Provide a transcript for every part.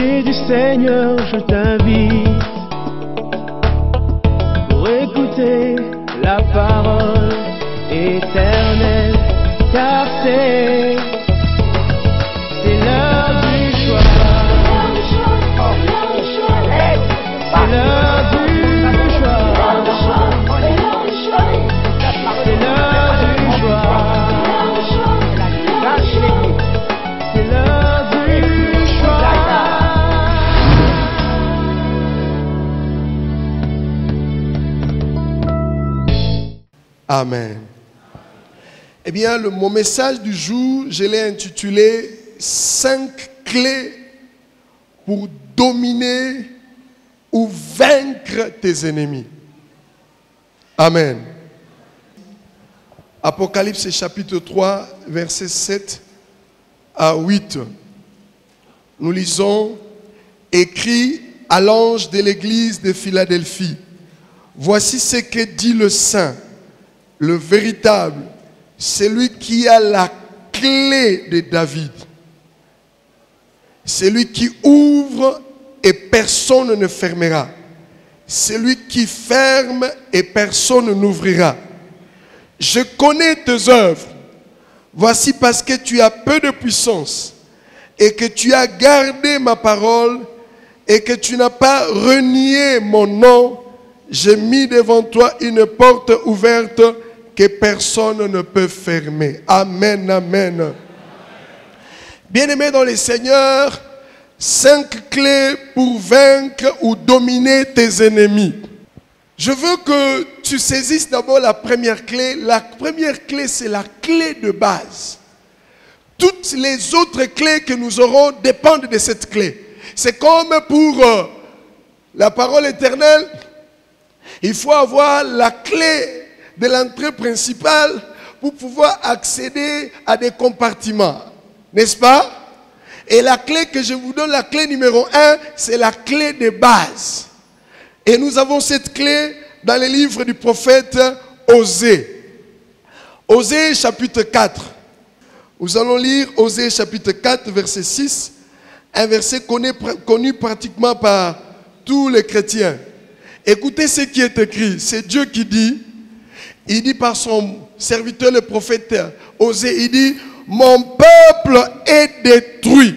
l'Esprit du Seigneur, je t'invite pour écouter la parole éternelle, car c'est l'heure du choix. C'est l'heure du choix. C'est l'heure du choix. C'est l'heure du choix. Amen. Eh bien, mon message du jour, je l'ai intitulé « 5 clés pour dominer ou vaincre tes ennemis ». Amen. Apocalypse chapitre 3, versets 7 à 8. Nous lisons « Écrit à l'ange de l'église de Philadelphie, voici ce que dit le Saint, le véritable, celui qui a la clé de David. Celui qui ouvre et personne ne fermera. Celui qui ferme et personne n'ouvrira. Je connais tes œuvres. Voici parce que tu as peu de puissance et que tu as gardé ma parole et que tu n'as pas renié mon nom, j'ai mis devant toi une porte ouverte que personne ne peut fermer. Amen, amen. Bien-aimés dans le Seigneur, 5 clés pour vaincre ou dominer tes ennemis. Je veux que tu saisisses d'abord la première clé. La première clé, c'est la clé de base. Toutes les autres clés que nous aurons dépendent de cette clé. C'est comme pour la parole éternelle. Il faut avoir la clé de l'entrée principale pour pouvoir accéder à des compartiments. N'est-ce pas? Et la clé que je vous donne, la clé numéro 1, c'est la clé de base. Et nous avons cette clé dans les livres du prophète Osée. Osée chapitre 4. Nous allons lire Osée chapitre 4, verset 6. Un verset connu pratiquement par tous les chrétiens. Écoutez ce qui est écrit. C'est Dieu qui dit. Il dit par son serviteur le prophète Osée, il dit, mon peuple est détruit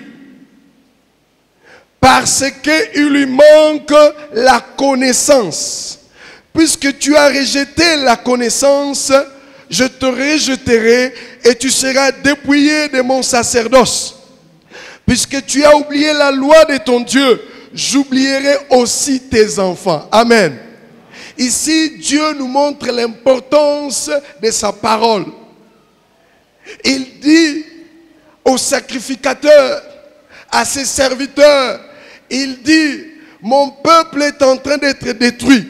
parce qu'il lui manque la connaissance. Puisque tu as rejeté la connaissance, je te rejetterai et tu seras dépouillé de mon sacerdoce. Puisque tu as oublié la loi de ton Dieu, j'oublierai aussi tes enfants. Amen. Ici, Dieu nous montre l'importance de sa parole. Il dit aux sacrificateurs, à ses serviteurs, il dit, mon peuple est en train d'être détruit.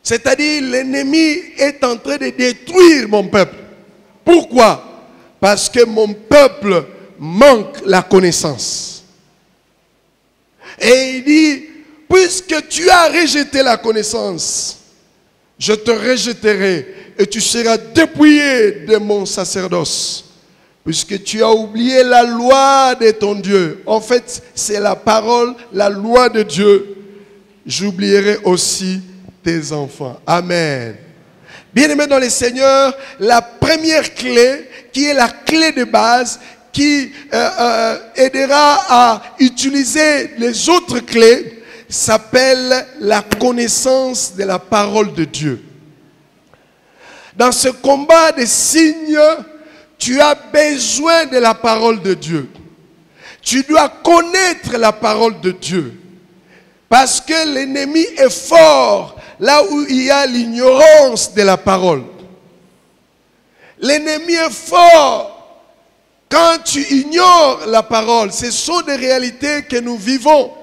C'est-à-dire, l'ennemi est en train de détruire mon peuple. Pourquoi? Parce que mon peuple manque la connaissance. Et il dit, puisque tu as rejeté la connaissance, je te rejetterai et tu seras dépouillé de mon sacerdoce. Puisque tu as oublié la loi de ton Dieu. En fait, c'est la parole, la loi de Dieu. J'oublierai aussi tes enfants. Amen. Bien-aimés dans le Seigneur, la première clé, qui est la clé de base, qui aidera à utiliser les autres clés, s'appelle la connaissance de la parole de Dieu. Dans ce combat des signes, tu as besoin de la parole de Dieu. Tu dois connaître la parole de Dieu. Parce que l'ennemi est fort là où il y a l'ignorance de la parole. L'ennemi est fort quand tu ignores la parole. Ce sont des réalités que nous vivons.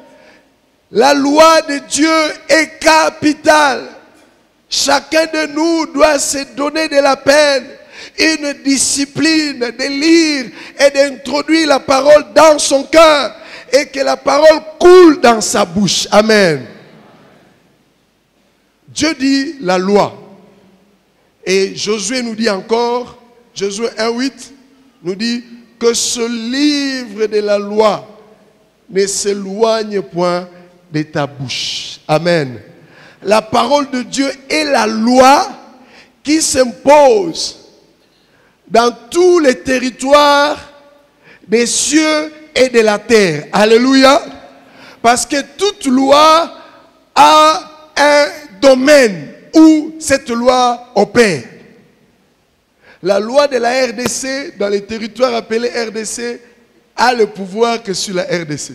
La loi de Dieu est capitale. Chacun de nous doit se donner de la peine, une discipline de lire et d'introduire la parole dans son cœur et que la parole coule dans sa bouche. Amen. Dieu dit la loi. Et Josué nous dit encore, Josué 1:8 nous dit que ce livre de la loi ne s'éloigne point de ta bouche. Amen. La parole de Dieu est la loi qui s'impose dans tous les territoires des cieux et de la terre. Alléluia. Parce que toute loi a un domaine où cette loi opère. La loi de la RDC, dans les territoires appelés RDC, a le pouvoir que sur la RDC.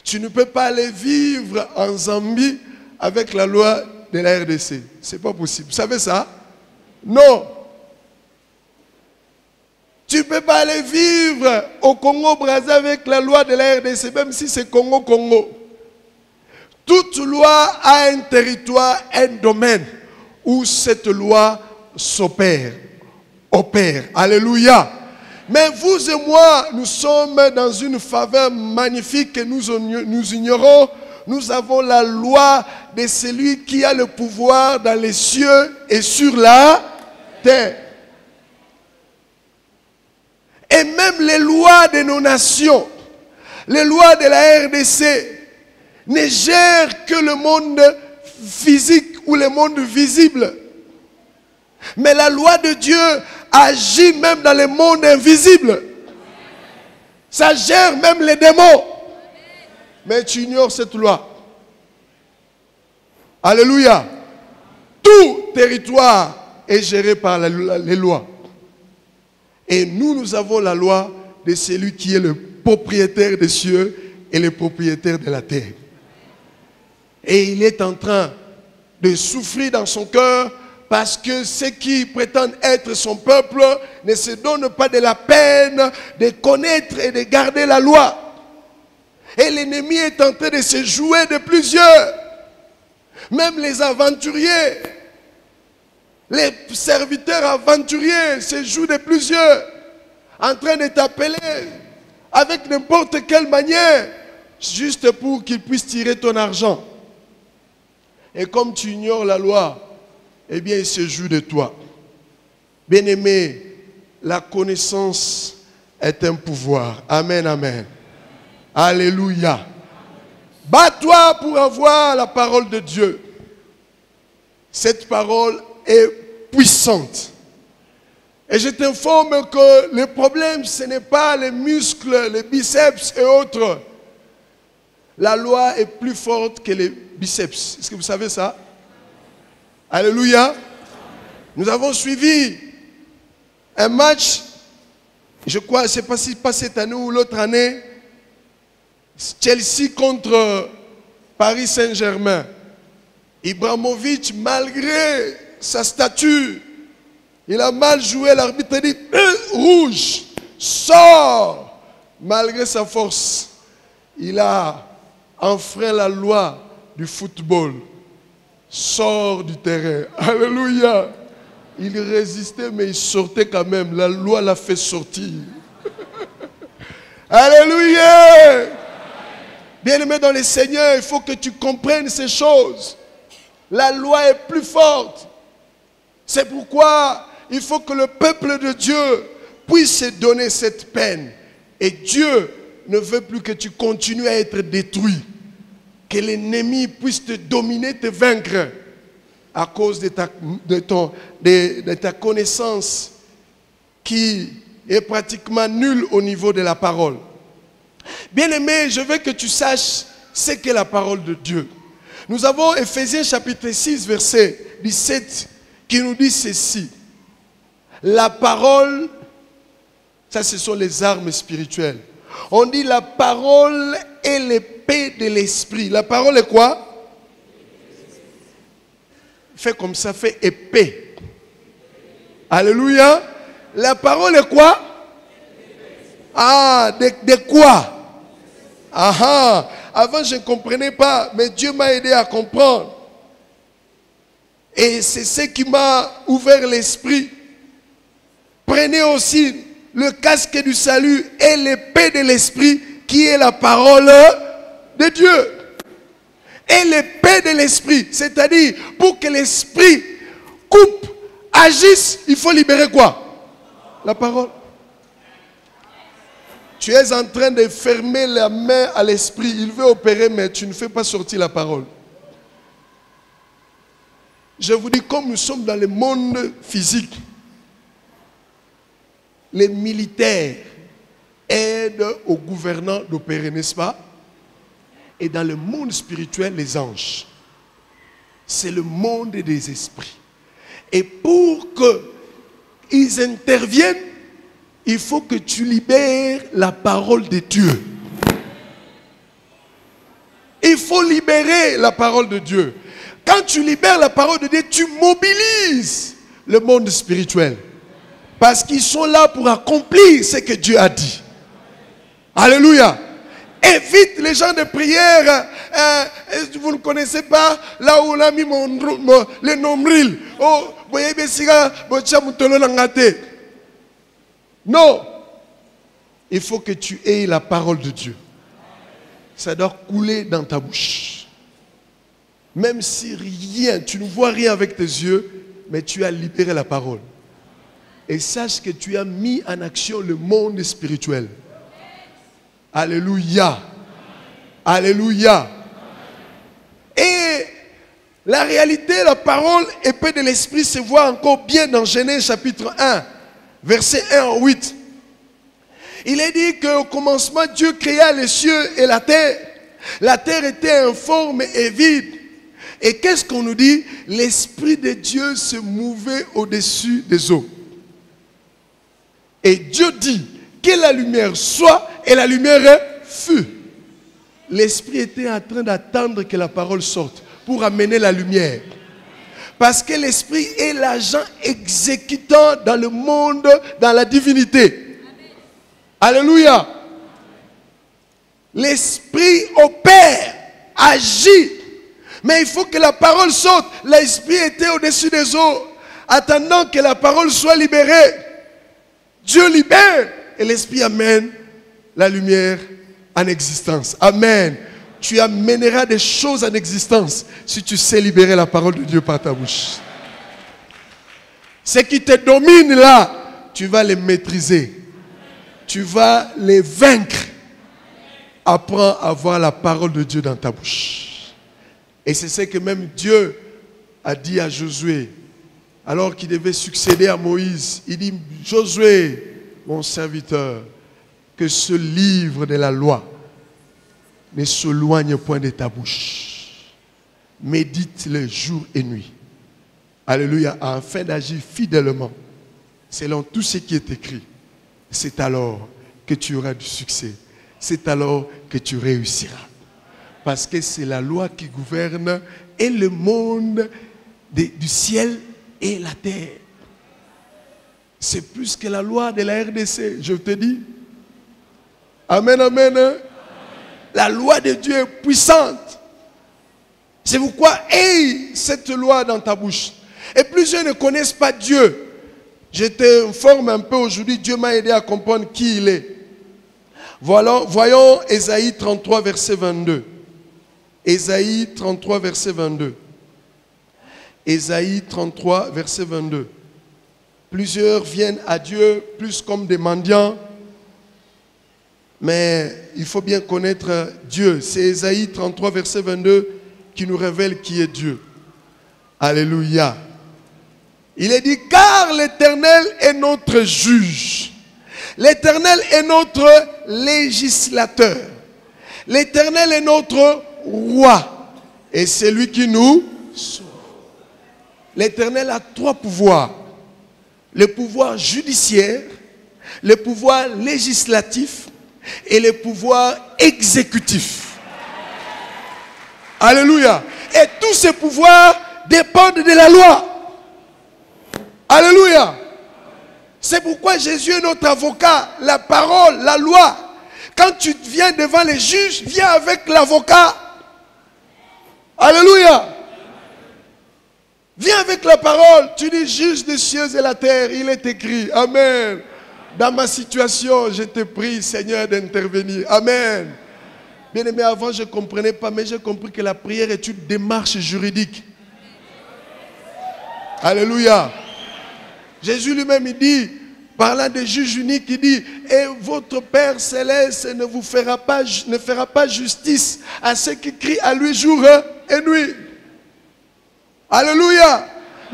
Tu ne peux pas aller vivre en Zambie avec la loi de la RDC. Ce n'est pas possible. Vous savez ça? Non. Tu ne peux pas aller vivre au Congo-Brazza avec la loi de la RDC, même si c'est Congo-Congo. Toute loi a un territoire, un domaine où cette loi s'opère, opère. Alléluia. Mais vous et moi, nous sommes dans une faveur magnifique que nous ignorons. Nous avons la loi de celui qui a le pouvoir dans les cieux et sur la terre. Et même les lois de nos nations, les lois de la RDC, ne gèrent que le monde physique ou le monde visible. Mais la loi de Dieu agit même dans le monde invisible. Ça gère même les démons. Mais tu ignores cette loi. Alléluia. Tout territoire est géré par les lois. Et nous avons la loi de celui qui est le propriétaire des cieux et le propriétaire de la terre. Et il est en train de souffrir dans son cœur parce que ceux qui prétendent être son peuple ne se donnent pas de la peine de connaître et de garder la loi. Et l'ennemi est en train de se jouer de plusieurs. Même les aventuriers, les serviteurs aventuriers se jouent de plusieurs, en train de t'appeler avec n'importe quelle manière, juste pour qu'ils puissent tirer ton argent. Et comme tu ignores la loi, eh bien, ils se jouent de toi. Bien-aimé, la connaissance est un pouvoir. Amen, amen. Alléluia. Bats-toi pour avoir la parole de Dieu. Cette parole est puissante. Et je t'informe que le problème, ce n'est pas les muscles, les biceps et autres. La loi est plus forte que les biceps. Est-ce que vous savez ça? Alléluia. Nous avons suivi un match, je crois, je ne sais pas si pas cette année ou l'autre année, Chelsea contre Paris Saint-Germain. Ibrahimovic, malgré sa stature, il a mal joué, l'arbitre a dit rouge, sort. Malgré sa force, il a enfreint la loi du football. Sort du terrain. Alléluia. Il résistait, mais il sortait quand même. La loi l'a fait sortir. Alléluia. Bien-aimé dans le Seigneur, il faut que tu comprennes ces choses. La loi est plus forte. C'est pourquoi il faut que le peuple de Dieu puisse se donner cette peine. Et Dieu ne veut plus que tu continues à être détruit. Que l'ennemi puisse te dominer, te vaincre à cause de ta connaissance qui est pratiquement nulle au niveau de la parole. Bien-aimé, je veux que tu saches ce qu'est la parole de Dieu. Nous avons Ephésiens chapitre 6, verset 17, qui nous dit ceci. La parole, ça ce sont les armes spirituelles. On dit la parole est l'épée de l'esprit. La parole est quoi? Fais comme ça, fais épée. Alléluia. La parole est quoi? Ah, de quoi? Ah, avant je ne comprenais pas, mais Dieu m'a aidé à comprendre. Et c'est ce qui m'a ouvert l'esprit. Prenez aussi le casque du salut et l'épée de l'esprit qui est la parole de Dieu. Et l'épée de l'esprit, c'est-à-dire pour que l'esprit coupe, agisse, il faut libérer quoi? La parole. Tu es en train de fermer la main à l'esprit. Il veut opérer, mais tu ne fais pas sortir la parole. Je vous dis, comme nous sommes dans le monde physique, les militaires aident aux gouvernants d'opérer, n'est-ce pas? Et dans le monde spirituel, les anges. C'est le monde des esprits. Et pour qu'ils interviennent, il faut que tu libères la parole de Dieu. Il faut libérer la parole de Dieu. Quand tu libères la parole de Dieu, tu mobilises le monde spirituel. Parce qu'ils sont là pour accomplir ce que Dieu a dit. Alléluia. Évite les gens de prière. Vous ne connaissez pas là où on a mis le nombril. Oh, non. Il faut que tu aies la parole de Dieu. Ça doit couler dans ta bouche. Même si rien, tu ne vois rien avec tes yeux, mais tu as libéré la parole. Et sache que tu as mis en action le monde spirituel. Alléluia. Alléluia. Et la réalité, la parole épée de l'esprit se voit encore bien dans Genèse chapitre 1, verset 1 à 8. Il est dit qu'au commencement, Dieu créa les cieux et la terre. La terre était informe et vide. Et qu'est-ce qu'on nous dit? L'Esprit de Dieu se mouvait au-dessus des eaux. Et Dieu dit que la lumière soit, et la lumière fut. L'Esprit était en train d'attendre que la parole sorte pour amener la lumière. Parce que l'Esprit est l'agent exécutant dans le monde, dans la divinité. Alléluia. L'Esprit opère, agit. Mais il faut que la parole sorte. L'Esprit était au-dessus des eaux, attendant que la parole soit libérée. Dieu libère et l'Esprit amène la lumière en existence. Amen. Tu amèneras des choses en existence si tu sais libérer la parole de Dieu par ta bouche. Ce qui te domine là, tu vas les maîtriser. Tu vas les vaincre. Apprends à avoir la parole de Dieu dans ta bouche. Et c'est ce que même Dieu a dit à Josué, alors qu'il devait succéder à Moïse. Il dit, Josué, mon serviteur, que ce livre de la loi ne s'éloigne point de ta bouche. Médite-le jour et nuit. Alléluia, afin d'agir fidèlement, selon tout ce qui est écrit. C'est alors que tu auras du succès. C'est alors que tu réussiras. Parce que c'est la loi qui gouverne et le monde du ciel et la terre. C'est plus que la loi de la RDC, je te dis. Amen, amen. La loi de Dieu est puissante. C'est pourquoi aie cette loi dans ta bouche. Et plusieurs ne connaissent pas Dieu. Je t'informe un peu aujourd'hui, Dieu m'a aidé à comprendre qui il est. Voilà, voyons Ésaïe 33, verset 22. Ésaïe 33, verset 22. Ésaïe 33, verset 22. Plusieurs viennent à Dieu plus comme des mendiants. Mais il faut bien connaître Dieu. C'est Ésaïe 33, verset 22 qui nous révèle qui est Dieu. Alléluia. Il est dit, car l'Éternel est notre juge. L'Éternel est notre législateur. L'Éternel est notre roi. Et c'est lui qui nous sauve. L'Éternel a trois pouvoirs. Le pouvoir judiciaire, le pouvoir législatif et le pouvoir exécutif. Alléluia. Et tous ces pouvoirs dépendent de la loi. Alléluia. C'est pourquoi Jésus est notre avocat. La parole, la loi. Quand tu viens devant les juges, viens avec l'avocat. Alléluia. Viens avec la parole. Tu dis, juge des cieux et la terre. Il est écrit. Amen. Dans ma situation, je te prie, Seigneur, d'intervenir. Amen. Bien aimé, avant, je ne comprenais pas, mais j'ai compris que la prière est une démarche juridique. Alléluia. Jésus lui-même, il dit, Parlant de juge unique, il dit, et votre Père céleste ne fera pas justice à ceux qui crient à lui jour et nuit. Alléluia.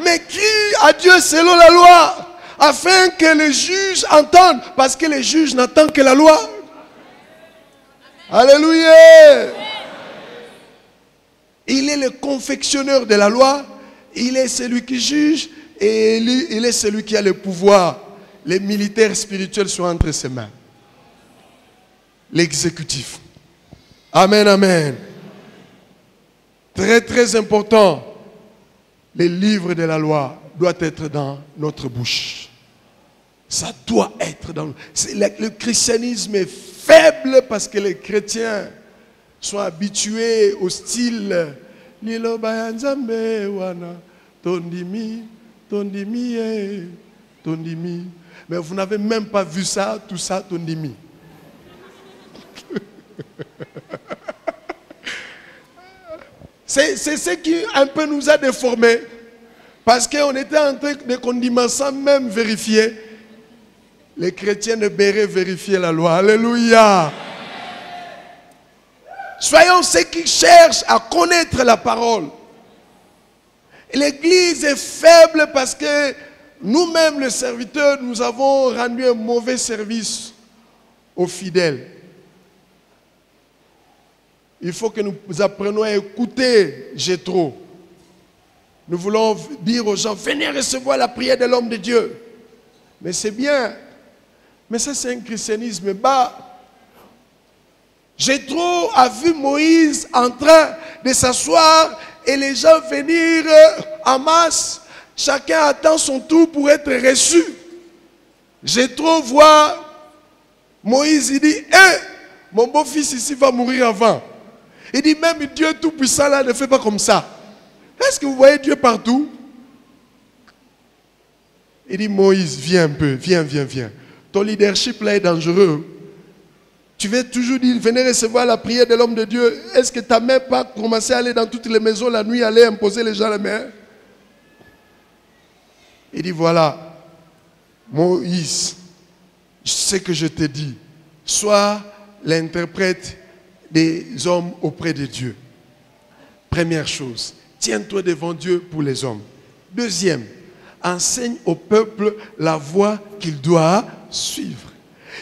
Mais crie à Dieu selon la loi, afin que les juges entendent, parce que les juges n'entendent que la loi. Alléluia. Il est le confectionneur de la loi, il est celui qui juge et il est celui qui a le pouvoir. Les militaires spirituels sont entre ses mains. L'exécutif. Amen, amen. Très, très important. Les livres de la loi doivent être dans notre bouche. Ça doit être dans... Le christianisme est faible parce que les chrétiens sont habitués au style Lilo bayanzambe wana tondimi tondimi tondimi. Mais vous n'avez même pas vu ça, tout ça tondimi. C'est ce qui un peu nous a déformés. Parce qu'on était en train de condiments sans même vérifier. Les chrétiens de Béret vérifier la loi. Alléluia. Soyons ceux qui cherchent à connaître la parole. L'église est faible parce que nous-mêmes, les serviteurs, nous avons rendu un mauvais service aux fidèles. Il faut que nous apprenions à écouter Jéthro. Nous voulons dire aux gens, venez recevoir la prière de l'homme de Dieu. Mais c'est bien. Mais ça, c'est un christianisme bas. Jéthro a vu Moïse en train de s'asseoir et les gens venir en masse. Chacun attend son tour pour être reçu. Jéthro voit Moïse, il dit, mon beau-fils ici va mourir avant. Il dit, même Dieu Tout-Puissant là ne fait pas comme ça. Est-ce que vous voyez Dieu partout? Il dit, Moïse, viens un peu, viens. Ton leadership là est dangereux. Tu veux toujours dire, venez recevoir la prière de l'homme de Dieu. Est-ce que tu n'as même pas commencé à aller dans toutes les maisons la nuit, aller imposer les gens la main? Il dit, voilà, Moïse, ce que je te dis, sois l'interprète des hommes auprès de Dieu. Première chose, tiens-toi devant Dieu pour les hommes. Deuxième, enseigne au peuple la voie qu'il doit suivre.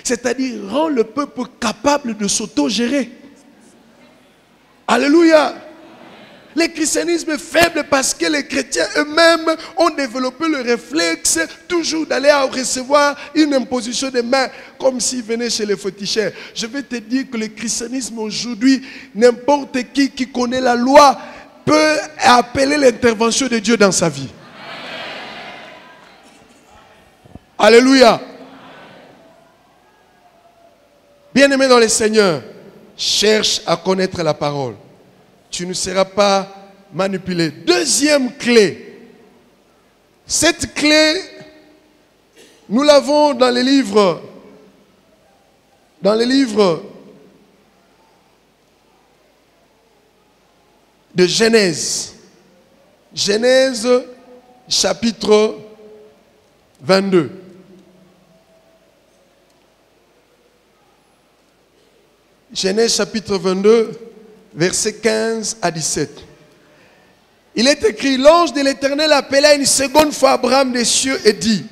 C'est-à-dire, rends le peuple capable de s'auto-gérer. Alléluia. Le christianisme est faible parce que les chrétiens eux-mêmes ont développé le réflexe toujours d'aller recevoir une imposition de main comme s'ils venaient chez les féticheurs. Je vais te dire que le christianisme aujourd'hui, n'importe qui connaît la loi peut appeler l'intervention de Dieu dans sa vie. Alléluia. Bien-aimé dans le Seigneur, cherche à connaître la parole. Tu ne seras pas manipulé. Deuxième clé. Cette clé, nous l'avons dans les livres. Dans les livres de Genèse. Genèse chapitre 22. Genèse chapitre 22. Versets 15 à 17. Il est écrit, l'ange de l'Éternel appela une seconde fois Abraham des cieux et dit,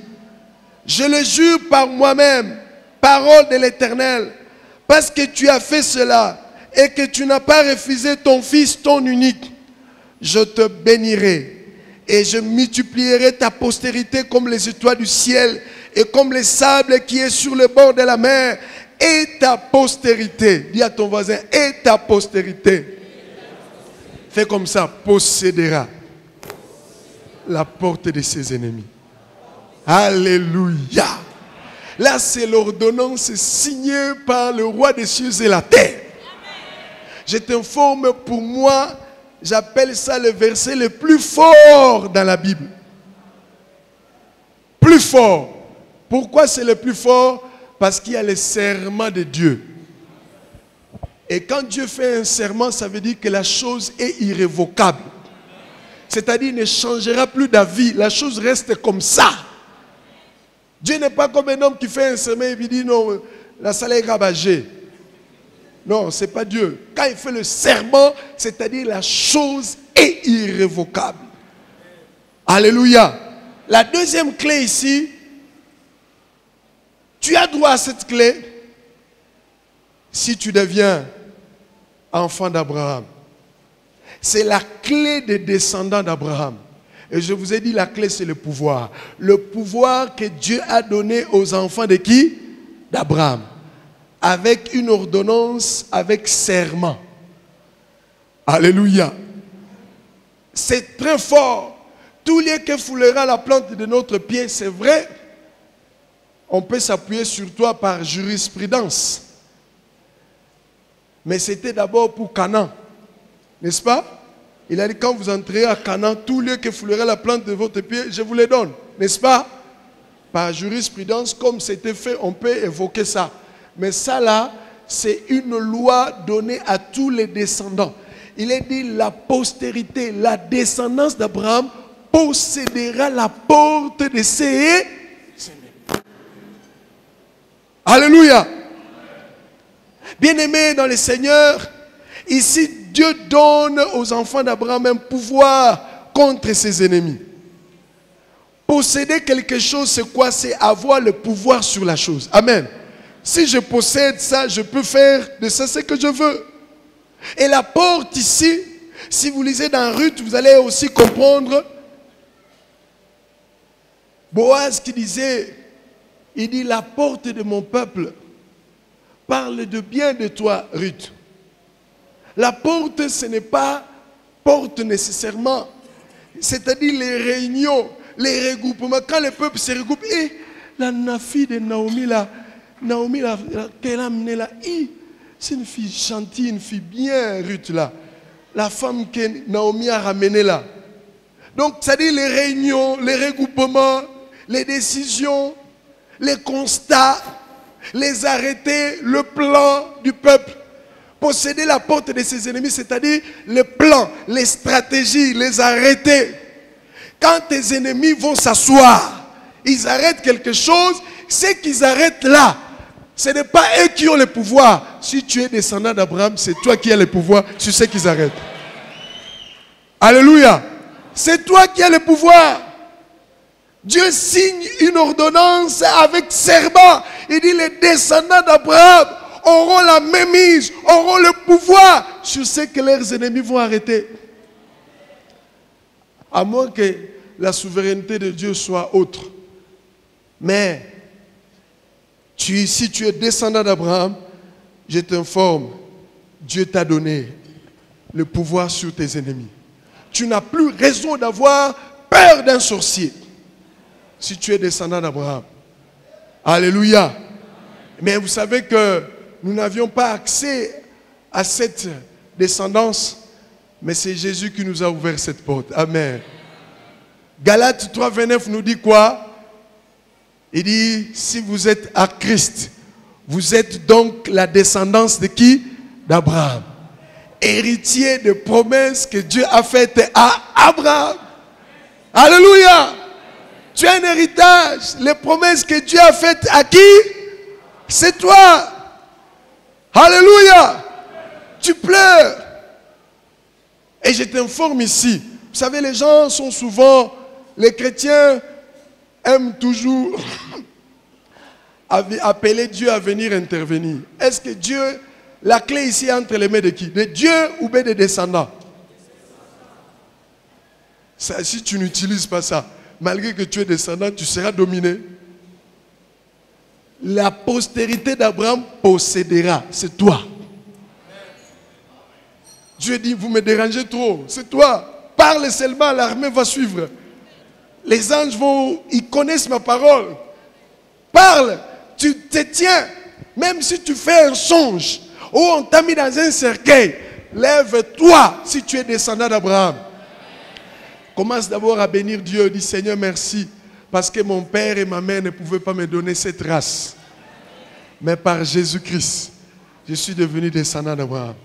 je le jure par moi-même, parole de l'Éternel, parce que tu as fait cela et que tu n'as pas refusé ton fils, ton unique, je te bénirai et je multiplierai ta postérité comme les étoiles du ciel et comme les sables qui est sur le bord de la mer. Et ta postérité, dis à ton voisin, et ta postérité, fais comme ça, possédera la porte de ses ennemis. Alléluia. Là, c'est l'ordonnance signée par le roi des cieux et la terre. Je t'informe, pour moi, j'appelle ça le verset le plus fort dans la Bible. Plus fort. Pourquoi c'est le plus fort? Parce qu'il y a le serment de Dieu. Et quand Dieu fait un serment, ça veut dire que la chose est irrévocable. C'est-à-dire qu'il ne changera plus d'avis. La chose reste comme ça. Dieu n'est pas comme un homme qui fait un serment et puis dit non, la salle est rabagée. Non, ce n'est pas Dieu. Quand il fait le serment, c'est-à-dire la chose est irrévocable. Alléluia. La deuxième clé ici, tu as droit à cette clé si tu deviens enfant d'Abraham. C'est la clé des descendants d'Abraham. Et je vous ai dit, la clé, c'est le pouvoir. Le pouvoir que Dieu a donné aux enfants de qui? D'Abraham. Avec une ordonnance, avec serment. Alléluia. C'est très fort. Tout lieu que foulera la plante de notre pied, c'est vrai. On peut s'appuyer sur toi par jurisprudence. Mais c'était d'abord pour Canaan. N'est-ce pas? Il a dit, quand vous entrerez à Canaan, tout lieu que foulera la plante de votre pied, je vous le donne. N'est-ce pas? Par jurisprudence, comme c'était fait, on peut évoquer ça. Mais ça là, c'est une loi donnée à tous les descendants. Il est dit, la postérité, la descendance d'Abraham possédera la porte de ses... Alléluia. Bien-aimés dans le Seigneur, ici Dieu donne aux enfants d'Abraham un pouvoir contre ses ennemis. Posséder quelque chose, c'est quoi? C'est avoir le pouvoir sur la chose. Amen. Si je possède ça, je peux faire de ça ce que je veux. Et la porte ici, si vous lisez dans Ruth, vous allez aussi comprendre Boaz qui disait, il dit, la porte de mon peuple parle de bien de toi, Ruth. La porte, ce n'est pas porte nécessairement. C'est-à-dire les réunions, les regroupements. Quand le peuple se regroupe, et la fille de Naomi, qu'elle a amenée là, c'est une fille gentille, une fille bien, Ruth là. La femme que Naomi a ramenée là. Donc, c'est-à-dire les réunions, les regroupements, les décisions, les constats, les arrêtés, le plan du peuple. Posséder la porte de ses ennemis, c'est-à-dire le plan, les stratégies, les arrêtés. Quand tes ennemis vont s'asseoir, ils arrêtent quelque chose, c'est qu'ils arrêtent là. Ce n'est pas eux qui ont le pouvoir. Si tu es descendant d'Abraham, c'est toi qui as le pouvoir, tu sais qu'ils arrêtent. Alléluia. C'est toi qui as le pouvoir. Dieu signe une ordonnance avec serment. Il dit les descendants d'Abraham auront la mainmise, auront le pouvoir sur ce que leurs ennemis vont arrêter. À moins que la souveraineté de Dieu soit autre. Mais si tu es descendant d'Abraham, je t'informe, Dieu t'a donné le pouvoir sur tes ennemis. Tu n'as plus raison d'avoir peur d'un sorcier si tu es descendant d'Abraham. Alléluia. Mais vous savez que nous n'avions pas accès à cette descendance, mais c'est Jésus qui nous a ouvert cette porte. Amen. Galates 3:29 nous dit quoi? Il dit, si vous êtes à Christ, vous êtes donc la descendance de qui? D'Abraham. Héritier de promesses que Dieu a faites à Abraham. Alléluia. Tu as un héritage. Les promesses que Dieu a faites à qui? C'est toi. Alléluia. Tu pleures. Et je t'informe ici. Vous savez, les gens sont souvent, les chrétiens aiment toujours appeler Dieu à venir intervenir. Est-ce que Dieu, la clé ici est entre les mains de qui? De Dieu ou bien des descendants? Ça, si tu n'utilises pas ça, malgré que tu es descendant, tu seras dominé. La postérité d'Abraham possédera, c'est toi. Dieu dit, vous me dérangez trop, c'est toi. Parle seulement, l'armée va suivre. Les anges vont, ils connaissent ma parole. Parle, tu te tiens. Même si tu fais un songe, ou on t'a mis dans un cercueil, lève-toi si tu es descendant d'Abraham. Commence d'abord à bénir Dieu. Dis Seigneur merci, parce que mon père et ma mère ne pouvaient pas me donner cette race. Mais par Jésus-Christ, je suis devenu descendant d'Abraham.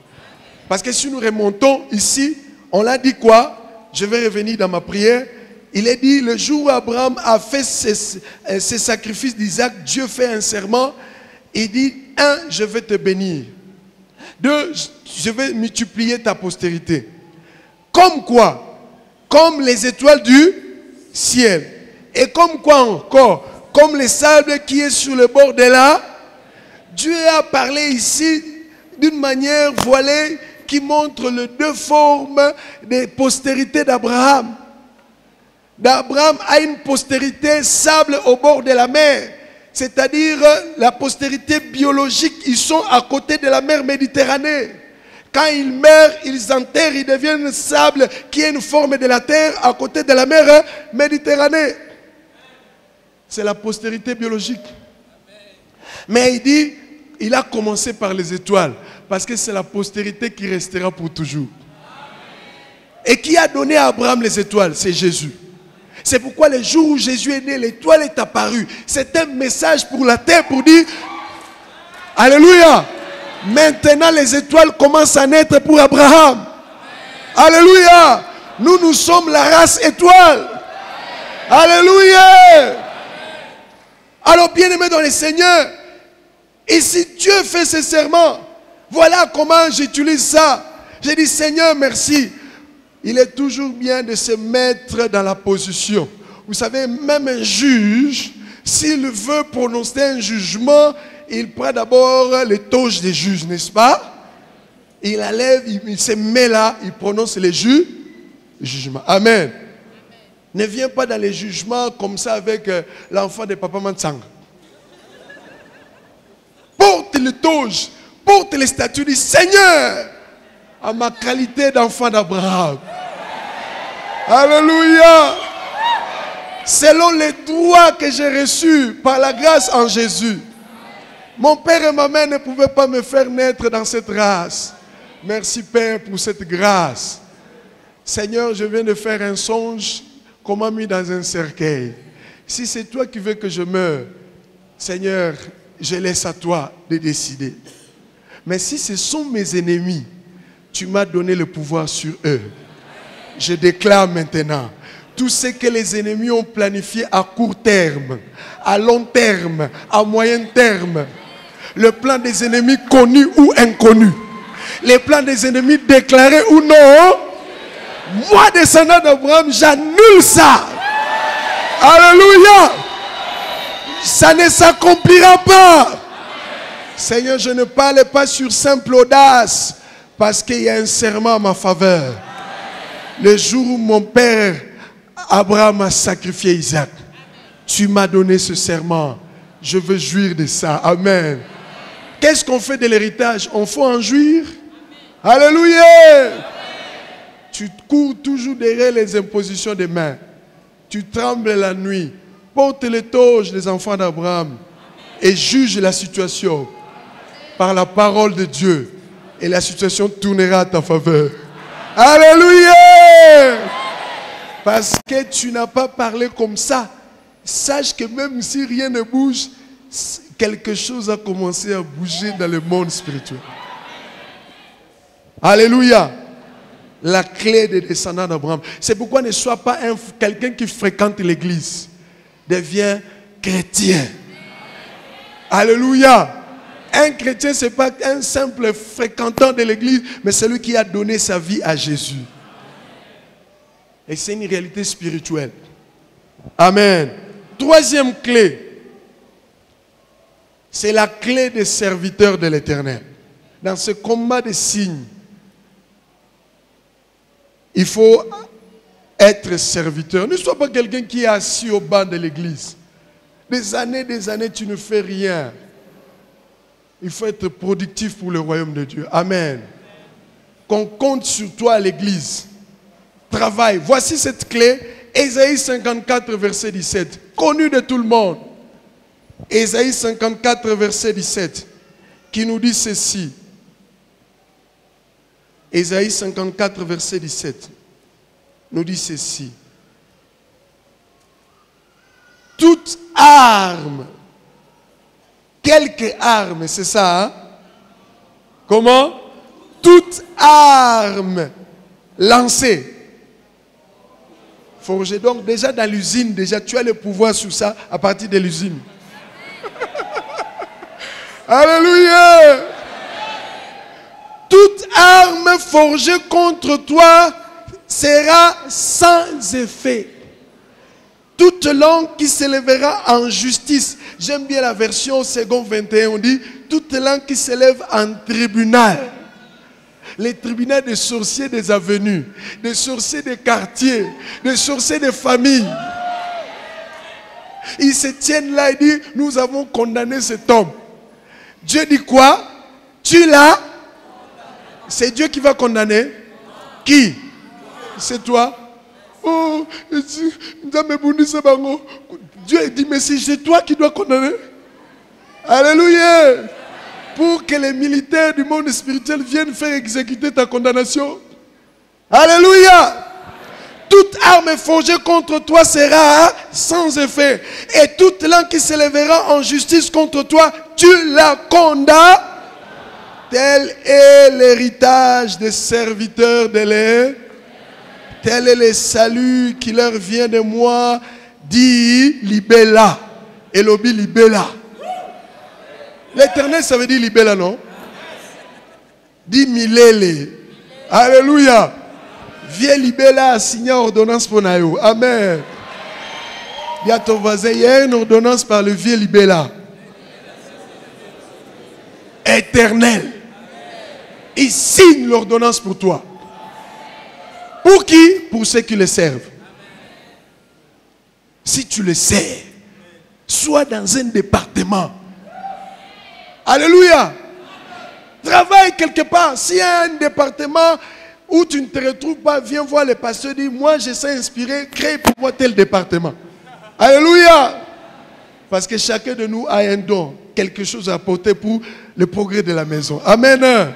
Parce que si nous remontons ici, on l'a dit quoi? Je vais revenir dans ma prière. Il est dit, le jour où Abraham a fait ses sacrifices d'Isaac, Dieu fait un serment. Il dit, 1, je vais te bénir. 2, je vais multiplier ta postérité. Comme quoi? Comme les étoiles du ciel. Et comme quoi encore? Comme les sables qui est sur le bord de la. Dieu a parlé ici d'une manière voilée qui montre les deux formes des postérités d'Abraham. D'Abraham a une postérité sable au bord de la mer. C'est-à-dire la postérité biologique, ils sont à côté de la mer Méditerranée. Quand ils meurent, ils enterrent, ils deviennent sable qui est une forme de la terre à côté de la mer Méditerranée. C'est la postérité biologique. Mais il dit, il a commencé par les étoiles. Parce que c'est la postérité qui restera pour toujours. Et qui a donné à Abraham les étoiles? C'est Jésus. C'est pourquoi le jour où Jésus est né, l'étoile est apparue. C'est un message pour la terre pour dire, alléluia, maintenant les étoiles commencent à naître pour Abraham. Alléluia, nous sommes la race étoile. Alléluia. Alors bien aimé dans le Seigneur, et si Dieu fait ses serments, voilà comment j'utilise ça. J'ai dit, Seigneur, merci. Il est toujours bien de se mettre dans la position. Vous savez, même un juge, s'il veut prononcer un jugement, il prend d'abord les toges des juges, n'est-ce pas? Il enlève, il se met là, il prononce les jugements. Amen. Ne viens pas dans les jugements comme ça avec l'enfant de Papa Mansang. Porte le toge, porte les statuts du Seigneur à ma qualité d'enfant d'Abraham. Alléluia. Selon les droits que j'ai reçus par la grâce en Jésus. Mon père et ma mère ne pouvaient pas me faire naître dans cette race. Merci Père pour cette grâce. Seigneur, je viens de faire un songe qu'on m'a mis dans un cercueil. Si c'est toi qui veux que je meure, Seigneur, je laisse à toi de décider. Mais si ce sont mes ennemis, tu m'as donné le pouvoir sur eux. Je déclare maintenant, tout ce que les ennemis ont planifié à court terme, à long terme, à moyen terme, le plan des ennemis connus ou inconnus, les plans des ennemis déclarés ou non, moi, descendant d'Abraham, j'annule ça. Alléluia. Ça ne s'accomplira pas. Seigneur, je ne parle pas sur simple audace, parce qu'il y a un serment à ma faveur. Le jour où mon père Abraham a sacrifié Isaac, tu m'as donné ce serment. Je veux jouir de ça. Amen. Qu'est-ce qu'on fait de l'héritage? On faut en jouir. Alléluia. Tu cours toujours derrière les impositions des mains. Tu trembles la nuit. Porte les toges des enfants d'Abraham et juge la situation par la parole de Dieu. Et la situation tournera à ta faveur. Alléluia. Parce que tu n'as pas parlé comme ça. Sache que même si rien ne bouge, quelque chose a commencé à bouger dans le monde spirituel. Alléluia. La clé des descendants d'Abraham. C'est pourquoi ne sois pas quelqu'un qui fréquente l'église. Deviens chrétien. Alléluia. Un chrétien, ce n'est pas un simple fréquentant de l'église, mais celui qui a donné sa vie à Jésus. Et c'est une réalité spirituelle. Amen. Troisième clé, c'est la clé des serviteurs de l'Éternel. Dans ce combat de signes, il faut être serviteur. Ne sois pas quelqu'un qui est assis au banc de l'église. Des années, tu ne fais rien. Il faut être productif pour le royaume de Dieu. Amen. Qu'on compte sur toi à l'église. Travaille. Voici cette clé. Ésaïe 54, verset 17. Connu de tout le monde. Ésaïe 54, verset 17. Qui nous dit ceci. Ésaïe 54, verset 17. Nous dit ceci. Toute arme. Quelque arme, c'est ça, hein? Comment? Toute arme lancée Forger. Donc déjà dans l'usine, déjà tu as le pouvoir sur ça à partir de l'usine. Alléluia. Toute arme forgée contre toi sera sans effet. Toute langue qui s'élèvera en justice. J'aime bien la version second 21, on dit toute langue qui s'élève en tribunal. Les tribunaux des sorciers des avenues, des sorciers des quartiers, des sorciers des familles. Ils se tiennent là et disent, nous avons condamné cet homme. Dieu dit quoi? Tu l'as? C'est Dieu qui va condamner? Qui? C'est toi? Oh, Dieu dit, mais c'est toi qui dois condamner. Alléluia. Pour que les militaires du monde spirituel viennent faire exécuter ta condamnation. Alléluia. Toute arme forgée contre toi sera sans effet. Et toute langue qui s'élèvera en justice contre toi, tu la condamnes. Tel est l'héritage des serviteurs de l'Éternel. Tel est le salut qui leur vient de moi, dit Libella. Elobi Libella. L'Éternel, ça veut dire Libella, non? Dit Milele. Alléluia. Viens Libella a signé ordonnance pour Nayo. Amen. Il y a ton voisin, il y a une ordonnance par le vieux Libella. Éternel. Il signe l'ordonnance pour toi. Pour qui? Pour ceux qui le servent. Si tu le sers, sois dans un département. Alléluia. Travaille quelque part. S'il y a un département où tu ne te retrouves pas, viens voir le pasteur, dis, moi je sais inspirer, crée pour moi tel département. Alléluia. Parce que chacun de nous a un don, quelque chose à apporter pour le progrès de la maison. Amen.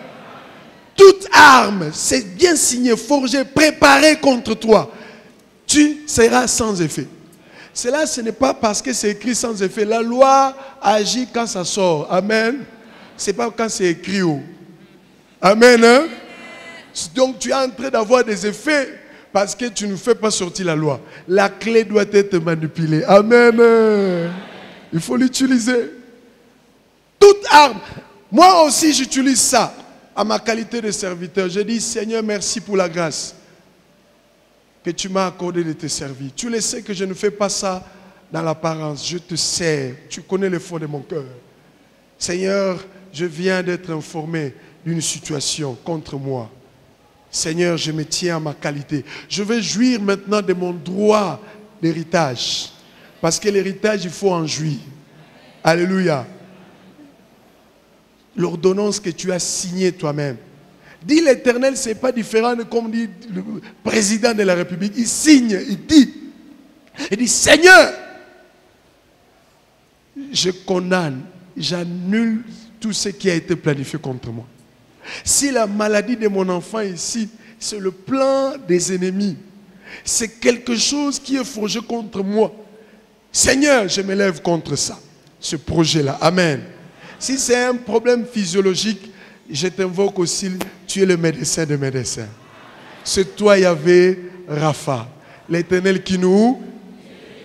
Toute arme, c'est bien signé, forgé, préparé contre toi. Tu seras sans effet. Cela, ce n'est pas parce que c'est écrit sans effet. La loi agit quand ça sort. Amen. Ce n'est pas quand c'est écrit. Amen. Hein? Donc tu es en train d'avoir des effets parce que tu ne fais pas sortir la loi. La clé doit être manipulée. Amen. Il faut l'utiliser. Toute arme. Moi aussi, j'utilise ça. À ma qualité de serviteur, je dis, Seigneur, merci pour la grâce que tu m'as accordé de te servir. Tu le sais que je ne fais pas ça dans l'apparence. Je te sers. Tu connais le fond de mon cœur. Seigneur, je viens d'être informé d'une situation contre moi. Seigneur, je me tiens à ma qualité. Je vais jouir maintenant de mon droit d'héritage. Parce que l'héritage, il faut en jouir. Alléluia. L'ordonnance que tu as signée toi-même. Dis l'Éternel, ce n'est pas différent de comme dit le président de la République. Il signe, il dit, Seigneur, je condamne, j'annule tout ce qui a été planifié contre moi. Si la maladie de mon enfant ici, c'est le plan des ennemis, c'est quelque chose qui est forgé contre moi. Seigneur, je me lève contre ça, ce projet-là. Amen. Si c'est un problème physiologique, je t'invoque aussi, tu es le médecin des médecins. C'est toi, Yahvé, Rapha, l'Éternel qui nous...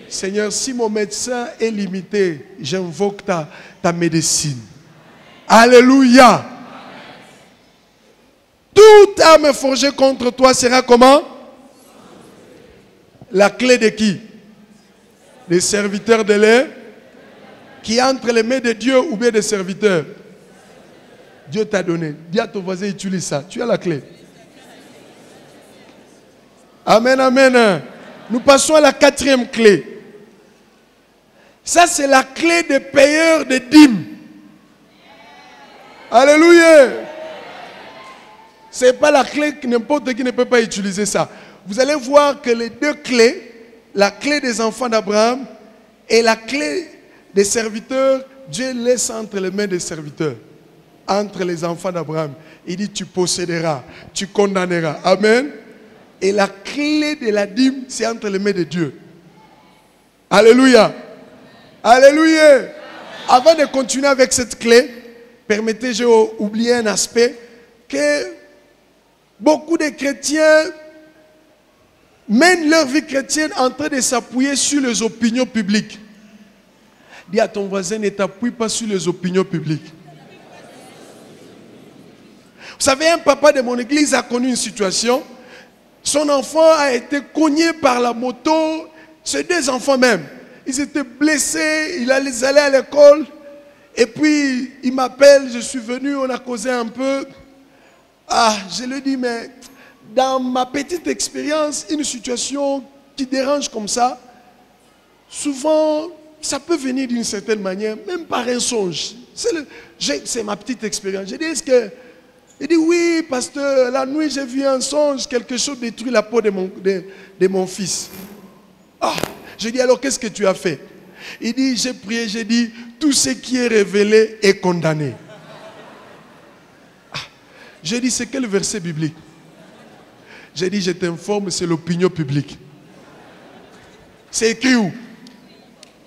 Seigneur, si mon médecin est limité, j'invoque ta médecine. Alléluia. Toute arme forgée contre toi sera comment? La clé de qui? Des serviteurs de l'air qui entre les mains de Dieu ou bien des serviteurs. Dieu t'a donné. Dis à ton voisin, utilise ça. Tu as la clé. Amen, amen. Nous passons à la quatrième clé. Ça, c'est la clé des payeurs de dîmes. Alléluia. Ce n'est pas la clé que n'importe qui ne peut pas utiliser ça. Vous allez voir que les deux clés, la clé des enfants d'Abraham et la clé des serviteurs, Dieu laisse entre les mains des serviteurs, entre les enfants d'Abraham. Il dit, tu posséderas, tu condamneras. Amen. Et la clé de la dîme, c'est entre les mains de Dieu. Alléluia. Alléluia. Avant de continuer avec cette clé, permettez, j'ai oublié un aspect, que beaucoup de chrétiens mènent leur vie chrétienne en train de s'appuyer sur les opinions publiques. Dis à ton voisin, ne t'appuie pas sur les opinions publiques. Vous savez, un papa de mon église a connu une situation. Son enfant a été cogné par la moto. Ses deux enfants même. Ils étaient blessés, ils allaient à l'école. Et puis, il m'appelle, je suis venu, on a causé un peu. Ah, je lui dis, mais dans ma petite expérience, une situation qui dérange comme ça, souvent, ça peut venir d'une certaine manière, même par un songe. C'est ma petite expérience. Je dis, est-ce que... Il dit, oui, pasteur, la nuit, j'ai vu un songe, quelque chose détruit la peau de mon fils. Ah, je dis, alors, qu'est-ce que tu as fait? Il dit, j'ai prié, j'ai dit, tout ce qui est révélé est condamné. Ah, j'ai dit, c'est quel verset biblique? J'ai dit, je t'informe, c'est l'opinion publique. C'est écrit où?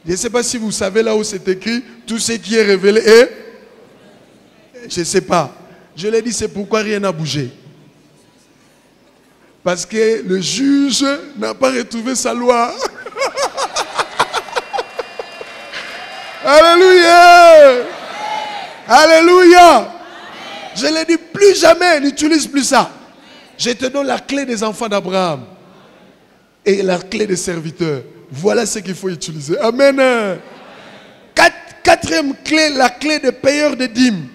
Je ne sais pas si vous savez là où c'est écrit, tout ce qui est révélé est... Je ne sais pas. Je l'ai dit, c'est pourquoi rien n'a bougé. Parce que le juge n'a pas retrouvé sa loi. Alléluia! Alléluia! Je l'ai dit, plus jamais, n'utilise plus ça. Je te donne la clé des enfants d'Abraham et la clé des serviteurs. Voilà ce qu'il faut utiliser. Amen. Quatrième clé, la clé des payeurs de dîmes.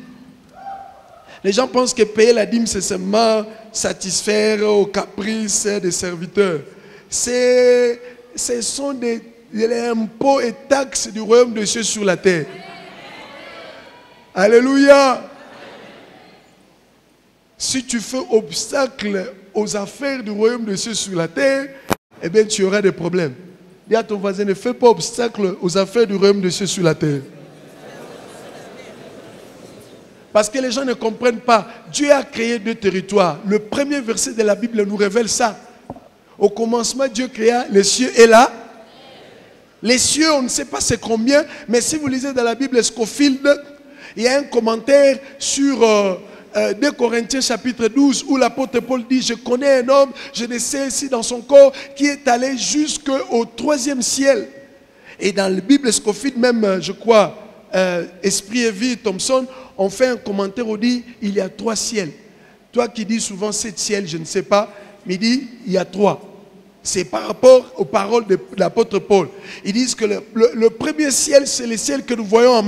Les gens pensent que payer la dîme, c'est seulement satisfaire aux caprices des serviteurs. Ce sont des impôts et taxes du royaume de Dieu sur la terre. Alléluia. Si tu fais obstacle aux affaires du royaume de Dieu sur la terre, eh bien tu auras des problèmes. Dis à ton voisin, ne fais pas obstacle aux affaires du royaume de Dieu sur la terre. Parce que les gens ne comprennent pas. Dieu a créé deux territoires. Le premier verset de la Bible nous révèle ça. Au commencement, Dieu créa les cieux et la. Les cieux, on ne sait pas c'est combien, mais si vous lisez dans la Bible Scofield, il y a un commentaire sur 2 Corinthiens chapitre 12 où l'apôtre Paul dit, je connais un homme, je ne sais si dans son corps, qui est allé jusqu'au 3e ciel. Et dans la Bible Scofield, même, je crois, Esprit et Vie, Thompson, on fait un commentaire où dit, il y a 3 ciels. Toi qui dis souvent 7 ciels, je ne sais pas, mais il dit, il y a 3. C'est par rapport aux paroles de l'apôtre Paul. Ils disent que le premier ciel, c'est le ciel que nous voyons en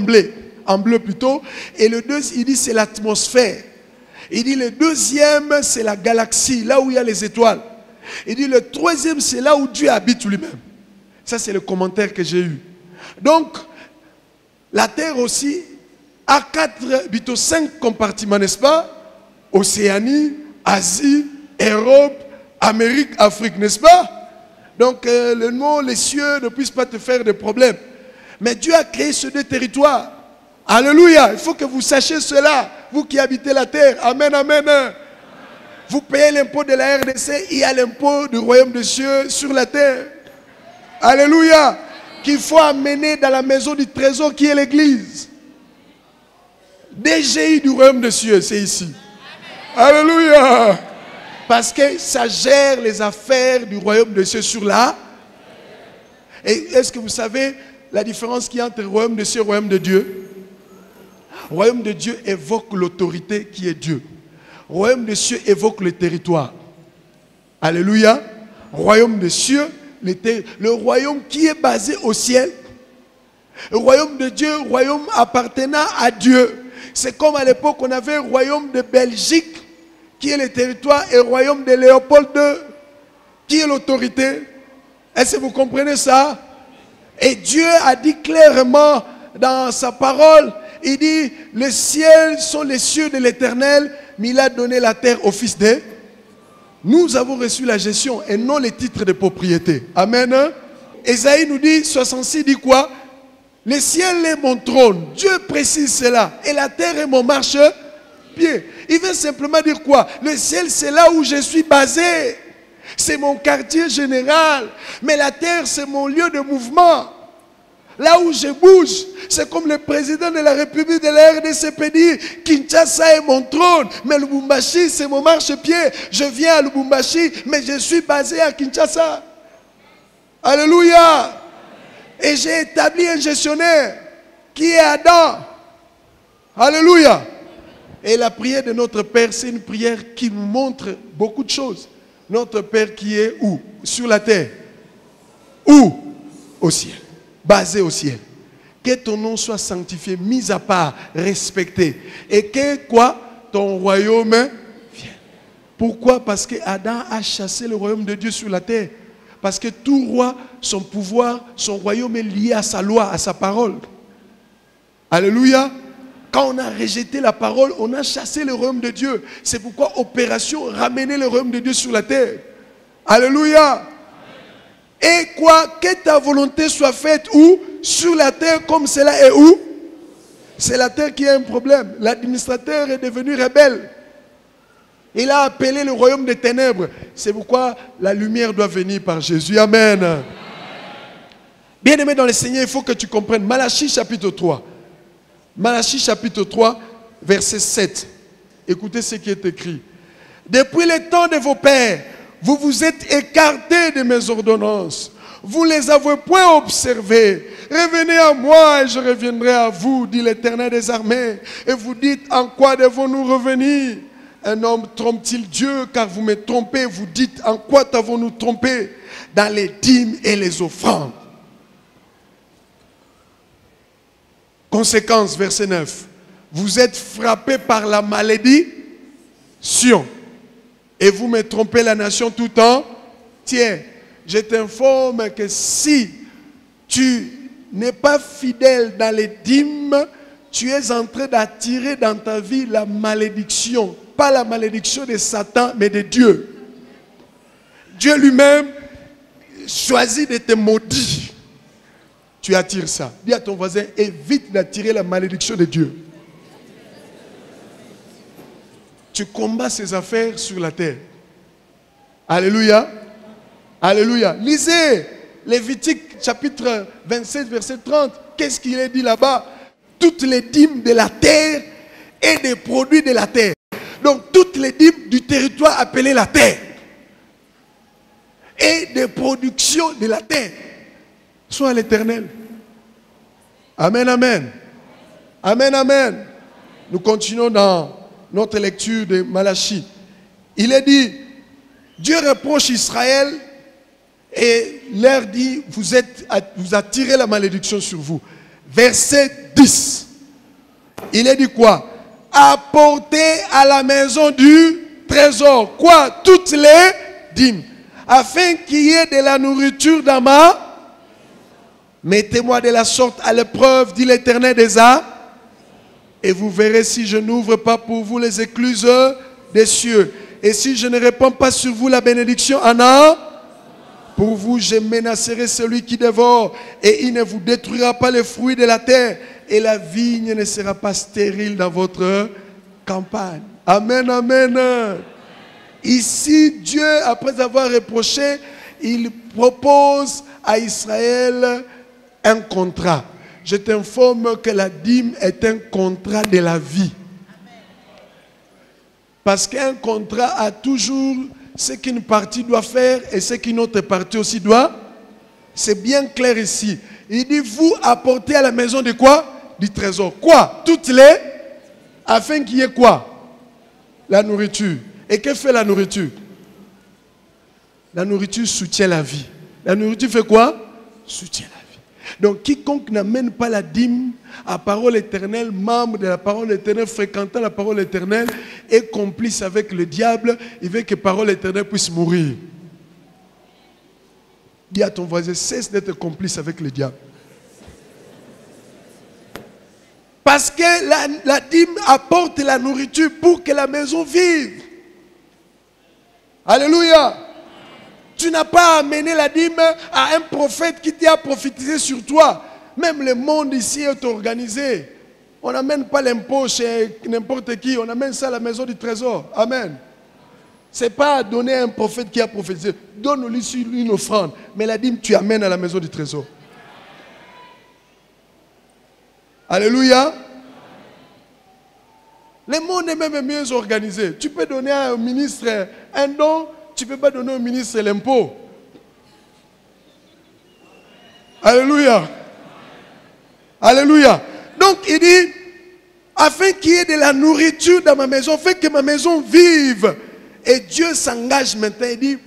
bleu plutôt. Et le deuxième, il dit, c'est l'atmosphère. Il dit, le deuxième, c'est la galaxie, là où il y a les étoiles. Il dit, le troisième, c'est là où Dieu habite lui-même. Ça, c'est le commentaire que j'ai eu. Donc, la terre aussi a 5 compartiments, n'est-ce pas? Océanie, Asie, Europe, Amérique, Afrique, n'est-ce pas? Donc, le nom, les cieux ne puissent pas te faire de problèmes. Mais Dieu a créé ces 2 territoires. Alléluia. Il faut que vous sachiez cela, vous qui habitez la terre. Amen, amen. Vous payez l'impôt de la RDC, il y a l'impôt du royaume de Dieu sur la terre. Alléluia. Qu'il faut amener dans la maison du trésor qui est l'église. DGI du royaume de Dieu, c'est ici. Alléluia. Parce que ça gère les affaires du royaume de Dieu sur la. Et est-ce que vous savez la différence qu'il y a entre le royaume de Dieu et le royaume de Dieu? Le royaume de Dieu évoque l'autorité qui est Dieu. Le royaume de Dieu évoque le territoire. Alléluia. Le royaume de Dieu, le royaume qui est basé au ciel. Le royaume de Dieu, le royaume appartenant à Dieu. C'est comme à l'époque on avait le royaume de Belgique, qui est le territoire, et le royaume de Léopold II, qui est l'autorité. Est-ce que vous comprenez ça? Et Dieu a dit clairement dans sa parole, il dit, les ciels sont les cieux de l'Éternel, mais il a donné la terre au fils d'eux. Nous avons reçu la gestion et non les titres de propriété. Amen. Ésaïe nous dit, 66 dit quoi? Le ciel est mon trône. Dieu précise cela. Et la terre est mon marche-pied. Il veut simplement dire quoi? Le ciel, c'est là où je suis basé. C'est mon quartier général. Mais la terre, c'est mon lieu de mouvement. Là où je bouge, c'est comme le président de la République de la RDC peut dire, Kinshasa est mon trône, mais Lubumbashi c'est mon marchepied. Je viens à Lubumbashi, mais je suis basé à Kinshasa. Alléluia. Et j'ai établi un gestionnaire qui est Adam. Alléluia. Et la prière de notre Père, c'est une prière qui nous montre beaucoup de choses. Notre Père qui est où? Sur la terre. Où? Au ciel. Basé au ciel. Que ton nom soit sanctifié, mis à part, respecté. Et que quoi? Ton royaume vienne. Pourquoi? Parce que Adam a chassé le royaume de Dieu sur la terre. Parce que tout roi, son pouvoir, son royaume est lié à sa loi, à sa parole. Alléluia. Quand on a rejeté la parole, on a chassé le royaume de Dieu. C'est pourquoi opération, ramener le royaume de Dieu sur la terre. Alléluia. Et quoi? Que ta volonté soit faite où? Sur la terre comme cela est où? C'est la terre qui a un problème. L'administrateur est devenu rebelle. Il a appelé le royaume des ténèbres. C'est pourquoi la lumière doit venir par Jésus. Amen. Bien-aimé dans le Seigneur, il faut que tu comprennes. Malachie chapitre 3. Malachie chapitre 3, verset 7. Écoutez ce qui est écrit. Depuis le temps de vos pères, vous vous êtes écartés de mes ordonnances. Vous ne les avez point observées. Revenez à moi et je reviendrai à vous, dit l'Éternel des armées. Et vous dites, en quoi devons-nous revenir? Un homme trompe-t-il Dieu? Car vous me trompez. Vous dites, en quoi t'avons-nous trompé? Dans les dîmes et les offrandes. Conséquence, verset 9. Vous êtes frappés par la malédiction. Et vous me trompez la nation tout entière. Je t'informe que si tu n'es pas fidèle dans les dîmes, tu es en train d'attirer dans ta vie la malédiction. Pas la malédiction de Satan, mais de Dieu. Dieu lui-même choisit de te maudire. Tu attires ça. Dis à ton voisin, évite d'attirer la malédiction de Dieu. Tu combats ses affaires sur la terre. Alléluia. Alléluia. Lisez Lévitique chapitre 27, verset 30. Qu'est-ce qu'il est dit là-bas? Toutes les dîmes de la terre et des produits de la terre. Donc toutes les dîmes du territoire appelé la terre. Et des productions de la terre. Soit à l'Éternel. Amen, amen. Amen, amen. Nous continuons dans notre lecture de Malachie. Il est dit, Dieu reproche Israël et leur dit, vous attirez la malédiction sur vous. Verset 10. Il est dit quoi? Apportez à la maison du trésor. Quoi? Toutes les dîmes. Afin qu'il y ait de la nourriture dans ma... Mettez-moi de la sorte à l'épreuve, dit l'Éternel des armées. Et vous verrez si je n'ouvre pas pour vous les écluses des cieux. Et si je ne répands pas sur vous la bénédiction en un, pour vous je menacerai celui qui dévore. Et il ne vous détruira pas les fruits de la terre. Et la vigne ne sera pas stérile dans votre campagne. Amen, amen. Ici, Dieu, après avoir reproché, il propose à Israël un contrat. Je t'informe que la dîme est un contrat de la vie. Parce qu'un contrat a toujours ce qu'une partie doit faire et ce qu'une autre partie aussi doit. C'est bien clair ici. Il dit, vous apportez à la maison de quoi? Du trésor. Quoi? Toutes les... Afin qu'il y ait quoi? La nourriture. Et que fait la nourriture? La nourriture soutient la vie. La nourriture fait quoi? Soutient la vie. Donc quiconque n'amène pas la dîme à parole éternelle, membre de la parole éternelle, fréquentant la parole éternelle, est complice avec le diable, il veut que la parole éternelle puisse mourir. Dis à ton voisin, cesse d'être complice avec le diable. Parce que la dîme apporte la nourriture pour que la maison vive. Alléluia. Tu n'as pas amené la dîme à un prophète qui t'a prophétisé sur toi. Même le monde ici est organisé. On n'amène pas l'impôt chez n'importe qui. On amène ça à la maison du trésor. Amen. Ce n'est pas donner à un prophète qui a prophétisé. Donne-lui une offrande. Mais la dîme, tu amènes à la maison du trésor. Alléluia. Le monde est même mieux organisé. Tu peux donner à un ministre un don, tu ne peux pas donner au ministre l'impôt. Alléluia. Alléluia. Donc il dit, afin qu'il y ait de la nourriture dans ma maison, afin que ma maison vive. Et Dieu s'engage maintenant, il dit,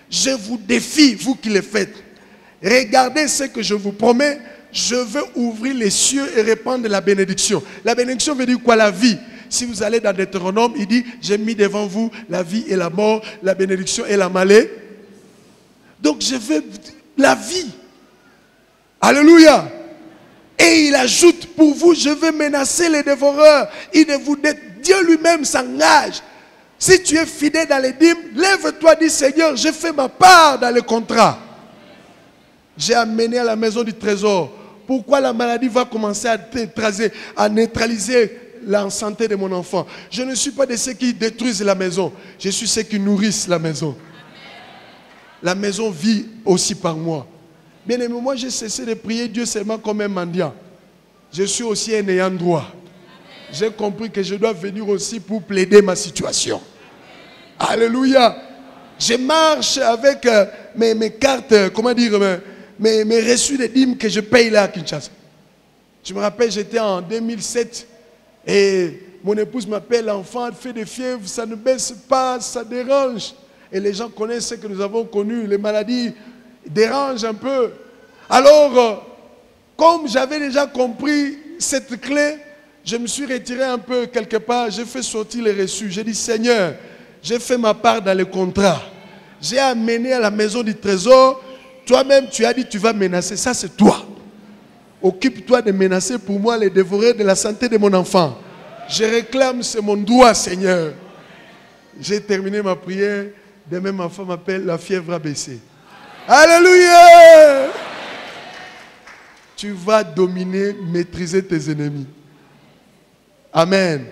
je vous défie, vous qui le faites. Regardez ce que je vous promets, je veux ouvrir les cieux et répandre la bénédiction. La bénédiction veut dire quoi? La vie. Si vous allez dans Deutéronome, il dit, j'ai mis devant vous la vie et la mort, la bénédiction et la maladie. Donc je veux la vie. Alléluia. Et il ajoute, pour vous, je vais menacer les dévoreurs. Dieu lui-même s'engage. Si tu es fidèle dans les dîmes, lève-toi, dis Seigneur, j'ai fait ma part dans le contrat. J'ai amené à la maison du trésor. Pourquoi la maladie va commencer à neutraliser la santé de mon enfant? Je ne suis pas de ceux qui détruisent la maison. Je suis ceux qui nourrissent la maison. La maison vit aussi par moi. Bien aimé, moi j'ai cessé de prier Dieu seulement comme un mendiant. Je suis aussi un ayant droit. J'ai compris que je dois venir aussi pour plaider ma situation. Alléluia. Je marche avec mes cartes, comment dire, mes reçus de dîmes que je paye là à Kinshasa. Je me rappelle, j'étais en 2007 et mon épouse m'appelle, l'enfant fait des fièvres, ça ne baisse pas, ça dérange. Et les gens connaissent ce que nous avons connu, les maladies dérangent un peu. Alors, comme j'avais déjà compris cette clé, je me suis retiré un peu quelque part, j'ai fait sortir les reçus. J'ai dit, Seigneur, j'ai fait ma part dans le contrat. J'ai amené à la maison du trésor. Toi-même, tu as dit, tu vas menacer. Ça, c'est toi. Occupe-toi de menacer pour moi les dévoreurs de la santé de mon enfant. Je réclame, c'est mon droit, Seigneur. J'ai terminé ma prière. Demain, ma femme m'appelle, la fièvre a baissé. Alléluia! Tu vas dominer, maîtriser tes ennemis. Amen.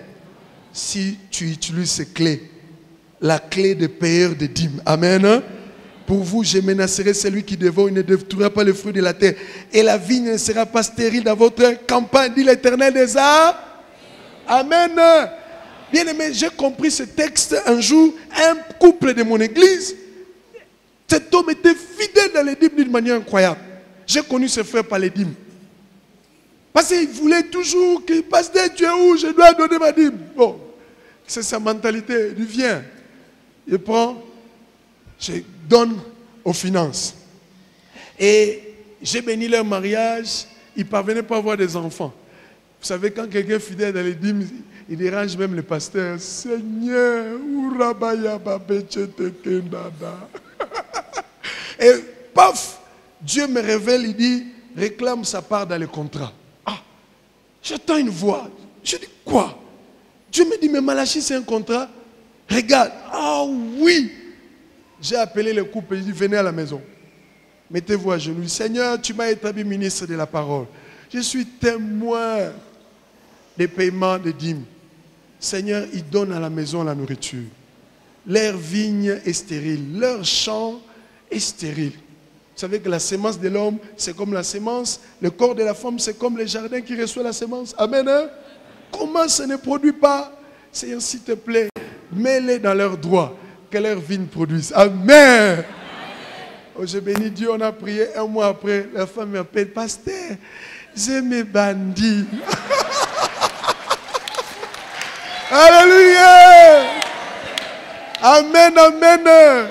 Si tu utilises ces clés, la clé de payeur de dîmes. Amen. Pour vous, je menacerai celui qui dévore, il ne détruira pas le fruit de la terre. Et la vigne ne sera pas stérile dans votre campagne, dit l'Éternel des arts. Amen. Bien aimé, j'ai compris ce texte un jour, un couple de mon église. Cet homme était fidèle dans les dîmes d'une manière incroyable. J'ai connu ce frère par les dîmes. Parce qu'il voulait toujours qu'il passe des Dieu où je dois donner ma dîme. Bon, c'est sa mentalité. Il vient, il prend, je donne aux finances. Et j'ai béni leur mariage, ils ne parvenaient pas à avoir des enfants. Vous savez, quand quelqu'un est fidèle dans les dîmes, il dérange même le pasteur. Seigneur, ourabaya babetchetekendada. Et paf, Dieu me révèle, il dit, réclame sa part dans le contrat. Ah, j'entends une voix. Je dis, quoi? Dieu me dit, mais Malachi, c'est un contrat. Regarde. Ah oui. J'ai appelé le couple, il dit, venez à la maison. Mettez-vous à genoux. Seigneur, tu m'as établi ministre de la parole. Je suis témoin des paiements des dîmes. Seigneur, ils donnent à la maison la nourriture. Leur vigne est stérile. Leur champ est stérile. Vous savez que la sémence de l'homme, c'est comme la sémence. Le corps de la femme, c'est comme le jardin qui reçoit la sémence. Amen. Hein? Comment ça ne produit pas? Seigneur, s'il te plaît, mets-les dans leurs droits. Que leur vigne produise. Amen. Oh, je bénis Dieu, on a prié. Un mois après, la femme m'appelle, pasteur, j'ai mes bandits. Alléluia. Amen, amen.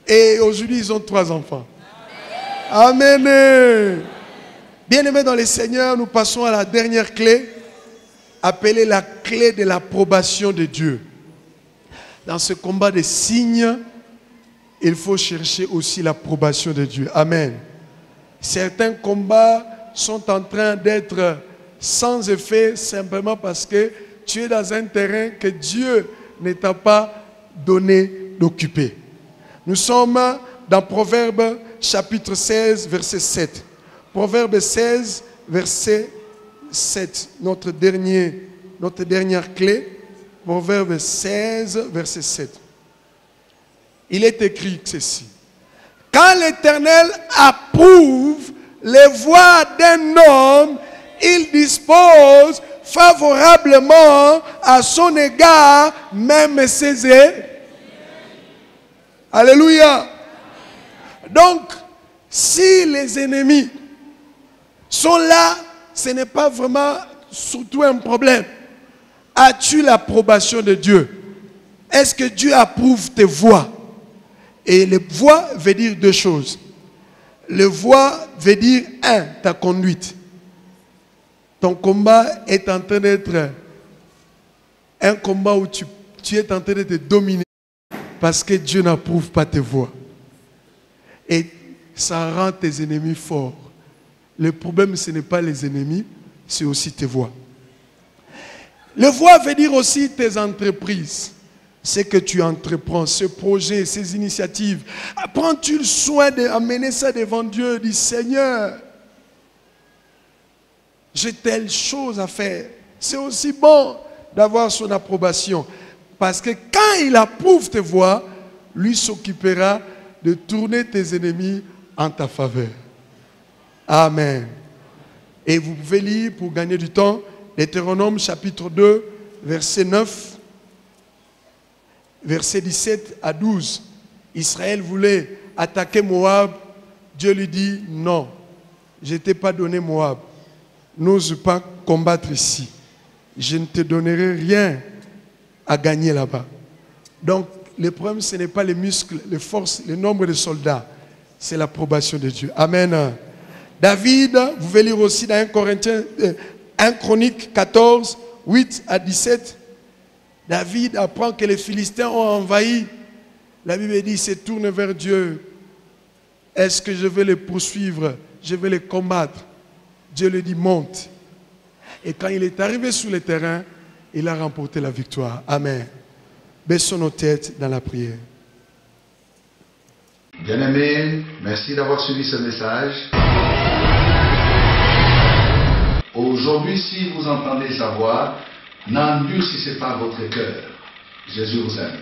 Et aujourd'hui, ils ont 3 enfants. Amen. Bien-aimés dans le Seigneur, nous passons à la dernière clé, appelée la clé de l'approbation de Dieu. Dans ce combat des signes, il faut chercher aussi l'approbation de Dieu. Amen. Certains combats sont en train d'être sans effet simplement parce que tu es dans un terrain que Dieu ne t'a pas donné d'occuper. Nous sommes dans Proverbe chapitre 16, verset 7. Proverbe 16, verset 7. Notre dernière clé. Proverbe 16, verset 7. Il est écrit ceci. Quand l'Éternel approuve les voies d'un homme, il dispose favorablement à son égard, même ses ennemis. Alléluia. Donc, si les ennemis sont là, ce n'est pas vraiment surtout un problème. As-tu l'approbation de Dieu? Est-ce que Dieu approuve tes voies? Et les voies veut dire deux choses. Le voie veut dire, un, ta conduite. Ton combat est en train d'être un combat où tu es en train de te dominer parce que Dieu n'approuve pas tes voies. Et ça rend tes ennemis forts. Le problème, ce n'est pas les ennemis, c'est aussi tes voies. Le voie veut dire aussi tes entreprises. Ce que tu entreprends, ce projet, ces initiatives. Prends-tu le soin d'amener ça devant Dieu? Dis, Seigneur, j'ai telle chose à faire. C'est aussi bon d'avoir son approbation. Parce que quand il approuve tes voies, lui s'occupera de tourner tes ennemis en ta faveur. Amen. Et vous pouvez lire pour gagner du temps, Deutéronome chapitre 2, verset 9, verset 17 à 12. Israël voulait attaquer Moab. Dieu lui dit, non, je ne t'ai pas donné Moab. N'ose pas combattre ici. Je ne te donnerai rien à gagner là-bas. Donc, le problème, ce n'est pas les muscles, les forces, le nombre de soldats. C'est l'approbation de Dieu. Amen. David, vous pouvez lire aussi dans 1 Chronique 14, 8 à 17. David apprend que les Philistins ont envahi. La Bible dit, il se tourne vers Dieu. Est-ce que je vais les poursuivre? Je vais les combattre. Dieu lui dit, monte. Et quand il est arrivé sur le terrain, il a remporté la victoire. Amen. Baissons nos têtes dans la prière. Bien-aimés, merci d'avoir suivi ce message. Aujourd'hui, si vous entendez sa voix, n'endurcissez pas votre cœur. Jésus vous aime.